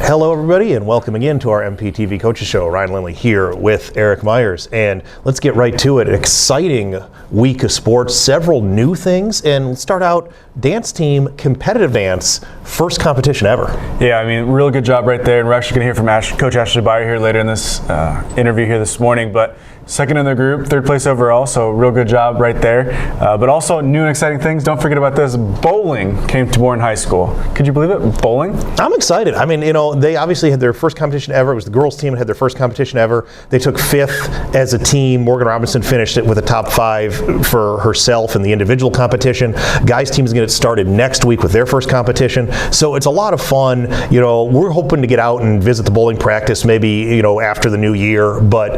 Hello, everybody, and welcome again to our MPTV Coaches Show. Ryan Lindley here with Eric Myers, and let's get right to it. An exciting week of sports, several new things, and let's start out dance team, competitive dance, first competition ever. Yeah, I mean, real good job right there, and we're actually going to hear from Coach Ashley Beyer here later in this interview here this morning, but second in the group, third place overall, so real good job right there. But also new and exciting things, don't forget about this, bowling came to Morton High School. Could you believe it, bowling? I'm excited. I mean, you know, they obviously had their first competition ever. It was the girls team that had their first competition ever. They took fifth as a team. Morgan Robinson finished it with a top 5 for herself in the individual competition. Guys team is going to get started next week with their first competition. So it's a lot of fun. You know, we're hoping to get out and visit the bowling practice maybe, you know, after the new year, but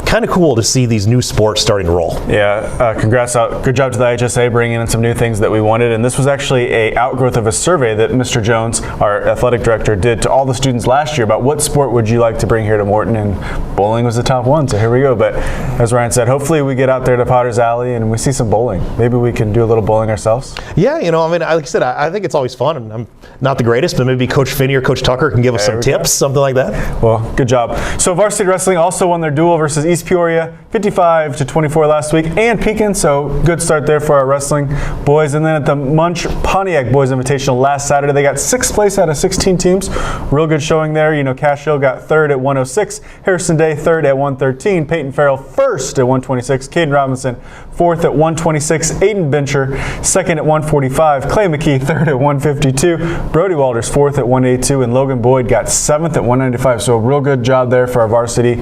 kind of cool to see these new sports starting to roll. Yeah, congrats out. Good job to the IHSA bringing in some new things that we wanted. And this was actually a outgrowth of a survey that Mr. Jones, our athletic director, did to all the students last year about what sport would you like to bring here to Morton, and bowling was the top one. So here we go. But as Ryan said, hopefully we get out there to Potter's Alley and we see some bowling. Maybe we can do a little bowling ourselves. Yeah, you know, I mean, like I said, I think it's always fun, and I'm not the greatest, but maybe Coach Finney or Coach Tucker can give us some tips, something like that. Well, good job. So Varsity Wrestling also won their duel versus East Peoria, 55-24 last week, and Pekin, so good start there for our wrestling boys. And then at the Munch Pontiac Boys Invitational last Saturday, they got 6th place out of 16 teams. Real good showing there. You know, Cash Hill got 3rd at 106, Harrison Day 3rd at 113, Peyton Farrell 1st at 126, Caden Robinson 4th at 126, Aiden Bencher 2nd at 145, Clay McKee 3rd at 152, Brody Walters 4th at 182, and Logan Boyd got 7th at 195. So a real good job there for our varsity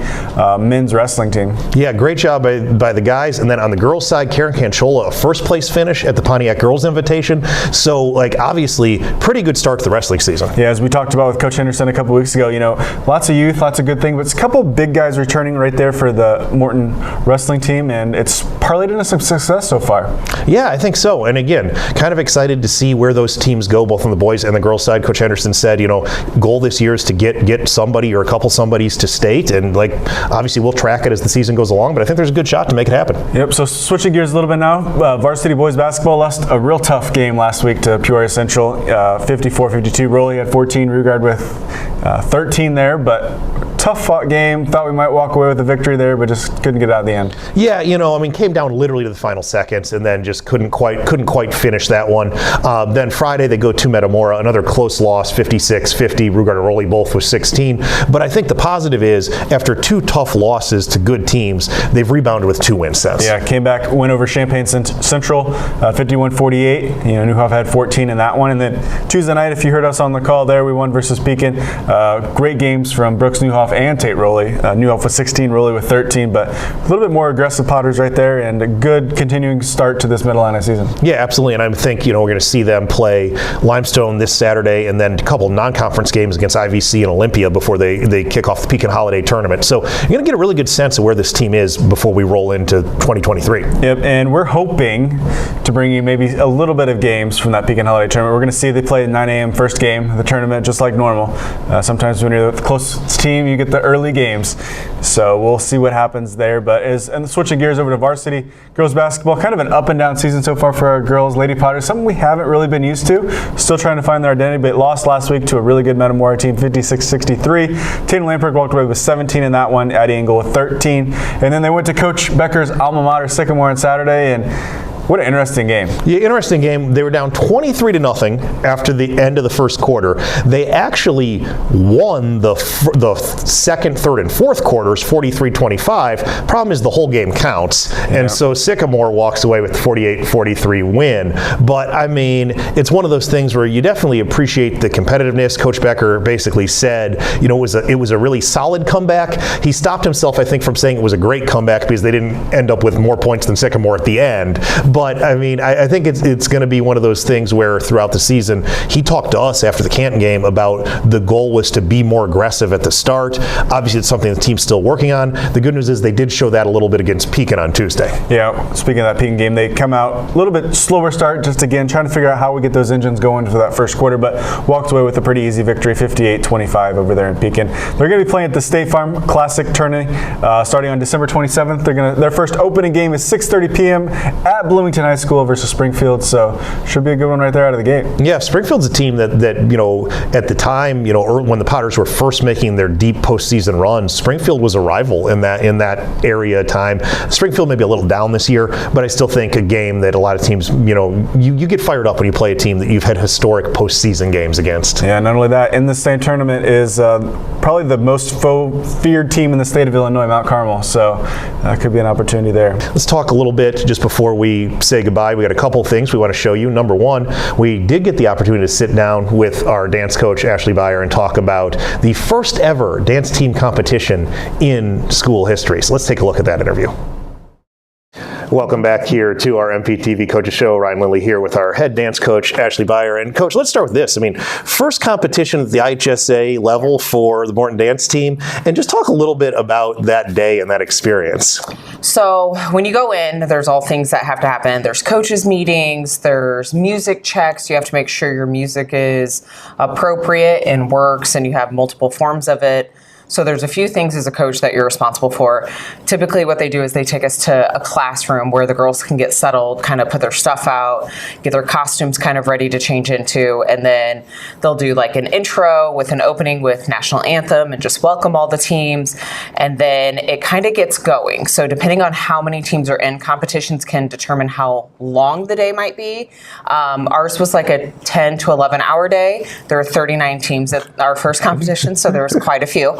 men's wrestling team. Yeah, great job by the guys. And then on the girls' side, Karen Canchola, a first place finish at the Pontiac Girls Invitation. So, like, obviously, pretty good start to the wrestling season. Yeah, as we talked about with Coach Henderson a couple weeks ago, you know, lots of youth, lots of good things, but it's a couple big guys returning right there for the Morton wrestling team, and it's parlayed into some success so far. Yeah, I think so. And again, kind of excited to see where those teams go, both on the boys and the girls' side. Coach Henderson said, you know, goal this year is to get somebody or a couple somebodies to state, and like obviously we'll track it as the season goes along, but I think there's a good shot to make it happen. Yep, so switching gears a little bit now, varsity boys basketball lost a real tough game last week to Peoria Central, 54-52. Rowley had 14, Rugard with 13 there, but tough fought game. Thought we might walk away with a victory there, but just couldn't get it out at the end. Yeah, you know, I mean, came down literally to the final seconds and then just couldn't quite finish that one. Then Friday they go to Metamora, another close loss, 56-50. Rugard and Rowley both with 16. But I think the positive is after 2 tough losses to good teams, they've rebounded with 2 win sets. Yeah, came back, win over Champaign Central, 51-48. You know, Newhoff had 14 in that one. And then Tuesday night, if you heard us on the call there, we won versus Pekin. Great games from Brooks Newhoff and Tate Rowley. Newhoff with 16, Rowley with 13, but a little bit more aggressive Potters right there, and a good continuing start to this Mid-Atlantic season. Yeah, absolutely, and I think, you know, we're going to see them play Limestone this Saturday, and then a couple non-conference games against IVC and Olympia before they kick off the Pekin Holiday Tournament. So you're going to get a really good sense of where this team is before we roll into 2023. Yep, and we're hoping to bring you maybe a little bit of games from that Pekin Holiday Tournament. We're going to see they play at 9 a.m. first game of the tournament, just like normal. Sometimes when you're the closest team, you get the early games. So we'll see what happens there. And switching gears over to varsity girls basketball, kind of an up and down season so far for our girls. Lady Potters, something we haven't really been used to. Still trying to find their identity, but lost last week to a really good Metamora team, 56-63. Tatum Lamprecht walked away with 17 in that one. Addie Engel with 13. And then they went to Coach Becker's alma mater, Sycamore, on Saturday, and what an interesting game. Yeah, interesting game. They were down 23-0 after the end of the first quarter. They actually won the second, third, and fourth quarters 43-25. Problem is the whole game counts. And so Sycamore walks away with the 48-43 win. But, I mean, it's one of those things where you definitely appreciate the competitiveness. Coach Becker basically said, you know, it was a really solid comeback. He stopped himself, I think, from saying it was a great comeback because they didn't end up with more points than Sycamore at the end. But, I mean, I think it's going to be one of those things where throughout the season, he talked to us after the Canton game about the goal was to be more aggressive at the start. Obviously, it's something the team's still working on. The good news is they did show that a little bit against Pekin on Tuesday. Yeah, speaking of that Pekin game, they come out a little bit slower start, just again trying to figure out how we get those engines going for that first quarter, but walked away with a pretty easy victory, 58-25 over there in Pekin. They're going to be playing at the State Farm Classic tourney starting on December 27th. Their first opening game is 6:30 p.m. at Bloomington Bloomington High School versus Springfield, so should be a good one right there out of the gate. Yeah, Springfield's a team that at the time, when the Potters were first making their deep postseason runs, Springfield was a rival in that area time. Springfield may be a little down this year, but I still think a game that a lot of teams, you get fired up when you play a team that you've had historic postseason games against. Yeah, not only that, in the state tournament is probably the most feared team in the state of Illinois, Mount Carmel, so that could be an opportunity there. Let's talk a little bit just before we say goodbye. We got a couple of things we want to show you. Number one, we did get the opportunity to sit down with our dance coach, Ashley Beyer, and talk about the first ever dance team competition in school history. So let's take a look at that interview. Welcome back here to our MPTV Coaches Show. Ryan Lindley here with our head dance coach, Ashley Beyer. And Coach, let's start with this. First competition at the IHSA level for the Morton dance team. And just talk a little bit about that day and that experience. So when you go in, there's all things that have to happen. There's coaches meetings, there's music checks. You have to make sure your music is appropriate and works, and you have multiple forms of it. So there's a few things as a coach that you're responsible for. Typically what they do is they take us to a classroom where the girls can get settled, kind of put their stuff out, get their costumes kind of ready to change into, and then they'll do like an intro with an opening with national anthem and just welcome all the teams. And then it kind of gets going. So depending on how many teams are in, competitions can determine how long the day might be. Ours was like a 10 to 11 hour day. There were 39 teams at our first competition, so there was quite a few.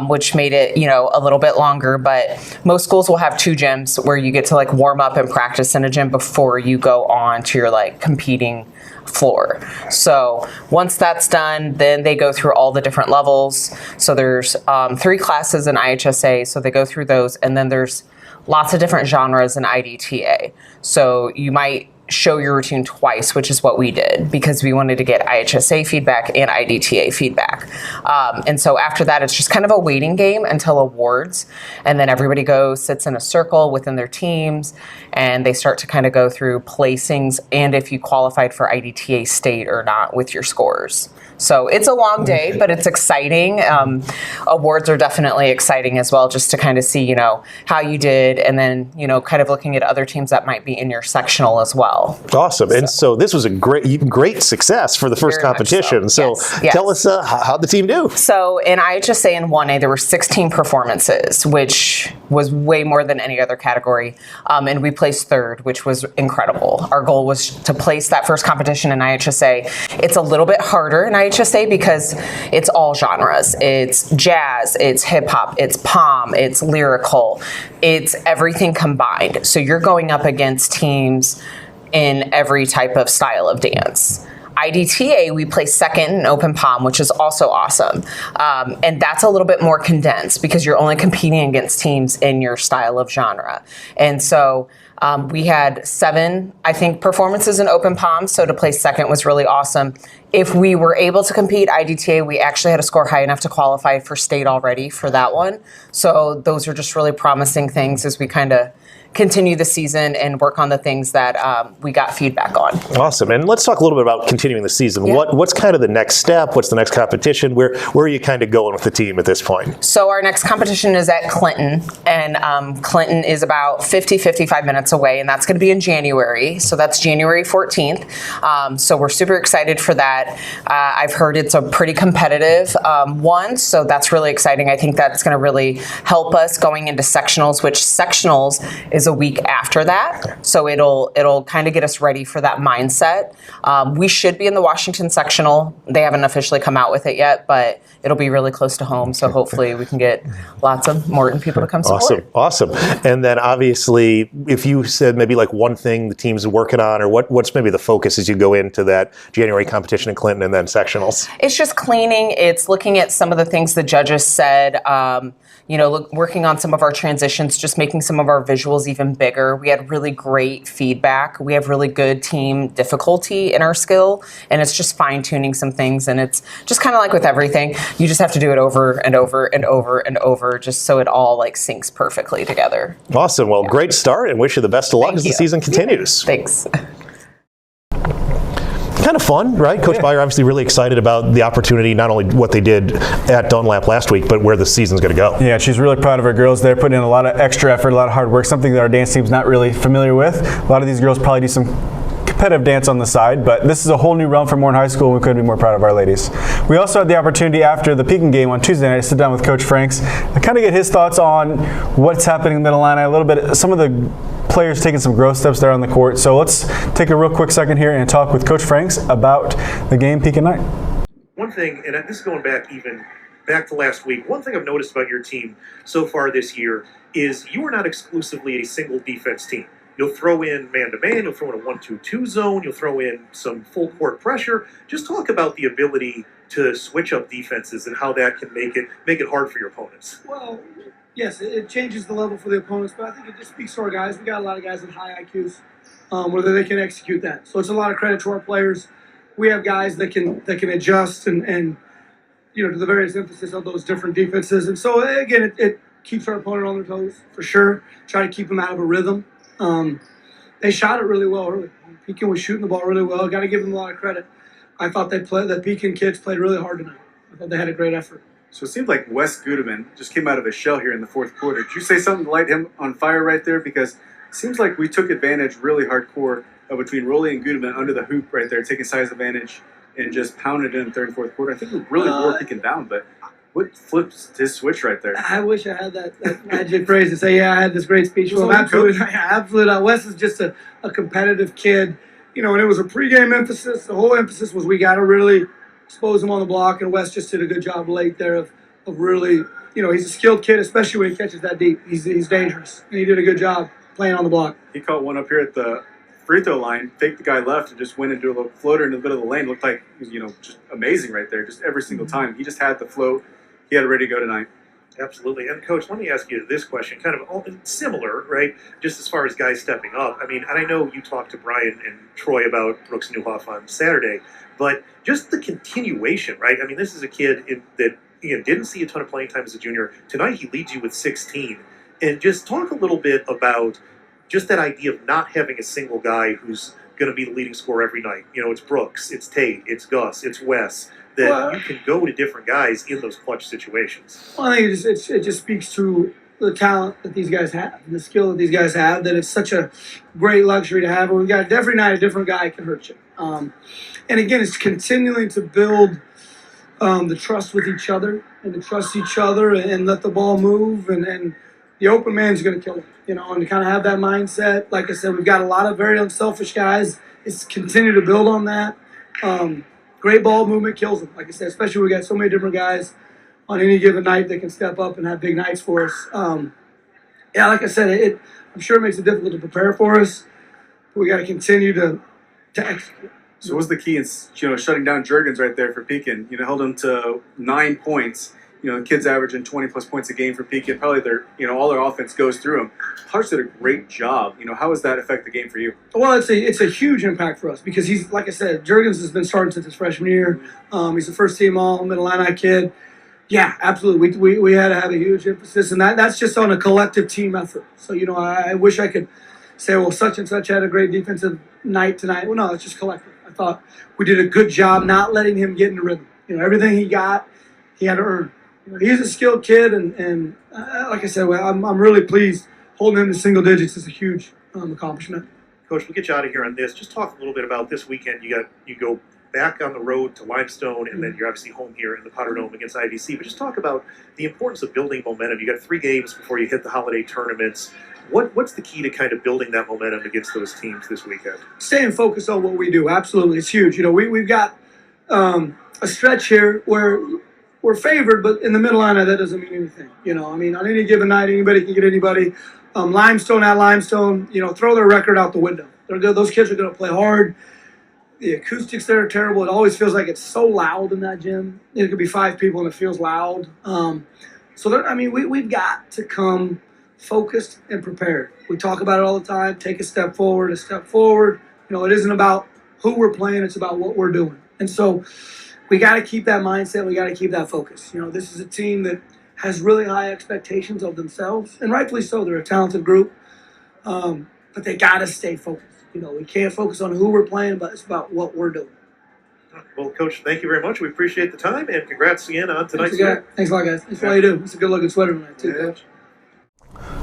Which made it, a little bit longer. But most schools will have 2 gyms where you get to like warm up and practice in a gym before you go on to your like competing floor. So once that's done, then they go through all the different levels. So there's 3 classes in IHSA, so they go through those, and then there's lots of different genres in IDTA. So you might show your routine twice, which is what we did because we wanted to get IHSA feedback and IDTA feedback. And so after that, it's just kind of a waiting game until awards. And then everybody sits in a circle within their teams, and they start to kind of go through placings and if you qualified for IDTA state or not with your scores. So it's a long day, but it's exciting. Awards are definitely exciting as well, just to kind of see, how you did, and then, kind of looking at other teams that might be in your sectional as well. Awesome. And so this was a great success for the first competition. So yes. Tell us how'd the team do? So in IHSA in 1A, there were 16 performances, which was way more than any other category. And we placed 3rd, which was incredible. Our goal was to place that first competition in IHSA. It's a little bit harder in IHSA because it's all genres. It's jazz, it's hip hop, it's pom, it's lyrical, it's everything combined. So you're going up against teams in every type of style of dance. IDTA, we placed 2nd in open pom, which is also awesome. And that's a little bit more condensed because you're only competing against teams in your style of genre. And so we had 7, I think, performances in open pom, so to place 2nd was really awesome. If we were able to compete IDTA, we actually had a score high enough to qualify for state already for that one. So those are just really promising things as we kind of continue the season and work on the things that we got feedback on. Awesome. And let's talk a little bit about continuing the season. Yeah. What's kind of the next step? What's the next competition? Where are you kind of going with the team at this point? So our next competition is at Clinton, and Clinton is about 55 minutes away, and that's going to be in January. So that's January 14th. So we're super excited for that. I've heard it's a pretty competitive one, so that's really exciting. I think that's going to really help us going into sectionals, which sectionals is a week after that. So it'll kind of get us ready for that mindset. We should be in the Washington sectional. They haven't officially come out with it yet, but it'll be really close to home. So hopefully we can get lots of Morton people to come support. Awesome. And then obviously, if you said maybe like one thing the team's working on, or what's maybe the focus as you go into that January competition in Clinton and then sectionals? It's just cleaning. It's looking at some of the things the judges said. Working on some of our transitions, just making some of our visuals even bigger. We had really great feedback. We have really good team difficulty in our skill, and it's just fine-tuning some things. And it's just kind of like with everything, you just have to do it over and over and over and over, just so it all like syncs perfectly together. Awesome. Well, great start, and wish you the best of luck as the season continues. Thanks. kind of fun, right? Coach Beyer obviously really excited about the opportunity, not only what they did at Dunlap last week, but where the season's going to go. Yeah, she's really proud of her girls there, putting in a lot of extra effort, a lot of hard work, something that our dance team's not really familiar with. A lot of these girls probably do some competitive dance on the side, but this is a whole new realm for Moore High School, and we couldn't be more proud of our ladies. We also had the opportunity after the Pekin game on Tuesday night to sit down with Coach Franks and kind of get his thoughts on what's happening in Middle Illini, a little bit, some of the players taking some growth steps there on the court. So let's take a real quick second here and talk with Coach Franks about the game Pekin night. One thing, and this is going back to last week, one thing I've noticed about your team so far this year is you are not exclusively a single defense team. You'll throw in man-to-man, you'll throw in a 1-2-2 zone, you'll throw in some full court pressure. Just talk about the ability to switch up defenses and how that can make it hard for your opponents. Well, yes, it changes the level for the opponents, but I think it just speaks to our guys. We got a lot of guys with high IQs, whether they can execute that. So it's a lot of credit to our players. We have guys that can adjust and to the various emphasis of those different defenses. And so again, it keeps our opponent on their toes for sure. Try to keep them out of a rhythm. They shot it really well early. Pekin was shooting the ball really well. Got to give them a lot of credit. I thought the Pekin kids played really hard tonight. I thought they had a great effort. So it seemed like Wes Gudeman just came out of his shell here in the fourth quarter. Did you say something to light him on fire right there? Because it seems like we took advantage really hardcore between Roley and Gudeman under the hoop right there, taking size advantage and just pounded in the third and fourth quarter. I think we really wore Pekin down, but what flips his switch right there? I wish I had that magic phrase to say, I had this great speech. Well, absolutely. Absolutely. Wes is just a competitive kid. And it was a pregame emphasis. The whole emphasis was we got to really expose him on the block, and Wes just did a good job late there of really, he's a skilled kid, especially when he catches that deep. He's dangerous, and he did a good job playing on the block. He caught one up here at the free throw line, faked the guy left, and just went into a little floater in the middle of the lane. Looked like he was, just amazing right there, just every single time. He just had the float. He had it ready to go tonight. Absolutely. And, Coach, let me ask you this question, kind of similar, right, just as far as guys stepping up. I mean, and I know you talked to Brian and Troy about Brooks Newhoff on Saturday, but just the continuation, right? I mean, this is a kid that, didn't see a ton of playing time as a junior. Tonight he leads you with 16. And just talk a little bit about just that idea of not having a single guy who's going to be the leading scorer every night. It's Brooks, it's Tate, it's Gus, it's Wes. That you can go to different guys in those clutch situations. Well, I think it just speaks to the talent that these guys have and the skill that these guys have, that it's such a great luxury to have. We've got every night a different guy can hurt you. And again, it's continuing to build the trust with each other and to trust each other and let the ball move. And the open man's going to kill him, and to kind of have that mindset. Like I said, we've got a lot of very unselfish guys. It's continue to build on that. Great ball movement kills them. Like I said, especially when we got so many different guys on any given night that can step up and have big nights for us. Like I said, I'm sure it makes it difficult to prepare for us, but we got to continue to execute. So what's the key in shutting down Juergens right there for Pekin? Held him to 9 points. The kids averaging 20-plus points a game for Pekin. Probably all their offense goes through them. Hart did a great job. How does that affect the game for you? Well, it's a huge impact for us because he's, like I said, Juergens has been starting since his freshman year. He's a first-team All-Middle Illini kid. Yeah, absolutely. We had to have a huge emphasis, and that's just on a collective team effort. So, I wish I could say, well, such and such had a great defensive night tonight. Well, no, it's just collective. I thought we did a good job not letting him get in the rhythm. Everything he got, he had to earn. He's a skilled kid, and like I said, I'm really pleased. Holding him to single digits is a huge accomplishment. Coach, we'll get you out of here on this. Just talk a little bit about this weekend. You go back on the road to Limestone, and then you're obviously home here in the Potter Dome against IVC. But just talk about the importance of building momentum. You got 3 games before you hit the holiday tournaments. What's the key to kind of building that momentum against those teams this weekend? Staying focused on what we do. Absolutely, it's huge. We've got a stretch here where we're favored, but in the middle line, that doesn't mean anything. On any given night, anybody can get anybody. Limestone at Limestone, throw their record out the window. Those kids are going to play hard. The acoustics there are terrible. It always feels like it's so loud in that gym. It could be 5 people and it feels loud. We've got to come focused and prepared. We talk about it all the time. Take a step forward, a step forward. It isn't about who we're playing. It's about what we're doing. And so we got to keep that mindset. We got to keep that focus. This is a team that has really high expectations of themselves, and rightfully so. They're a talented group, but they got to stay focused. We can't focus on who we're playing, but it's about what we're doing. Well, Coach, thank you very much. We appreciate the time, and congrats again on tonight's Thanks, game. Thanks a lot, guys. That's what you do. It's a good-looking sweater tonight, too, Coach.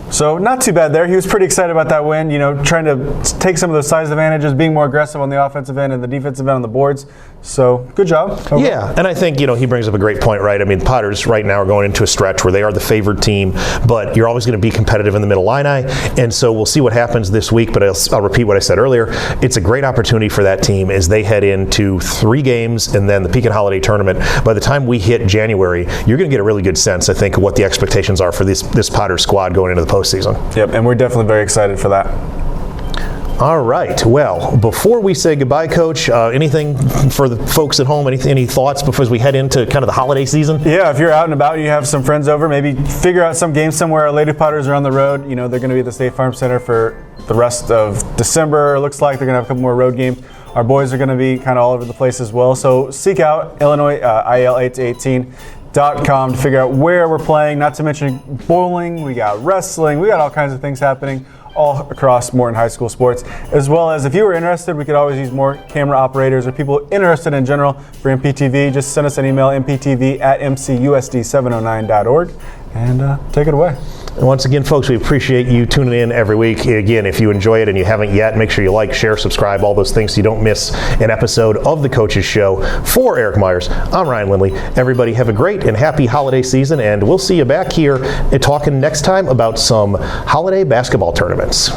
So not too bad there. He was pretty excited about that win, trying to take some of those size advantages, being more aggressive on the offensive end and the defensive end on the boards. So good job. Okay. Yeah, and I think, he brings up a great point, right? I mean, Potters right now are going into a stretch where they are the favored team, but you're always going to be competitive in the middle Illini, and so we'll see what happens this week, but I'll repeat what I said earlier. It's a great opportunity for that team as they head into 3 games and then the Pekin Holiday Tournament. By the time we hit January, you're going to get a really good sense, I think, of what the expectations are for this Potters squad going into the postseason. Yep, and we're definitely very excited for that. All right. Well, before we say goodbye, Coach, anything for the folks at home? Any thoughts before we head into kind of the holiday season? Yeah, if you're out and about, you have some friends over, maybe figure out some game somewhere. Our Lady Potters are on the road. They're going to be at the State Farm Center for the rest of December. It looks like they're going to have a couple more road games. Our boys are going to be kind of all over the place as well. So seek out Illinois IL818.com to figure out where we're playing. Not to mention bowling, we got wrestling, we got all kinds of things happening all across Morton High School sports. As well as if you were interested, we could always use more camera operators or people interested in general for MPTV. Just send us an email, mptv@mcusd709.org, and take it away. And once again, folks, we appreciate you tuning in every week. Again, if you enjoy it and you haven't yet, make sure you like, share, subscribe, all those things so you don't miss an episode of The Coaches Show. For Eric Myers, I'm Ryan Lindley. Everybody have a great and happy holiday season, and we'll see you back here talking next time about some holiday basketball tournaments.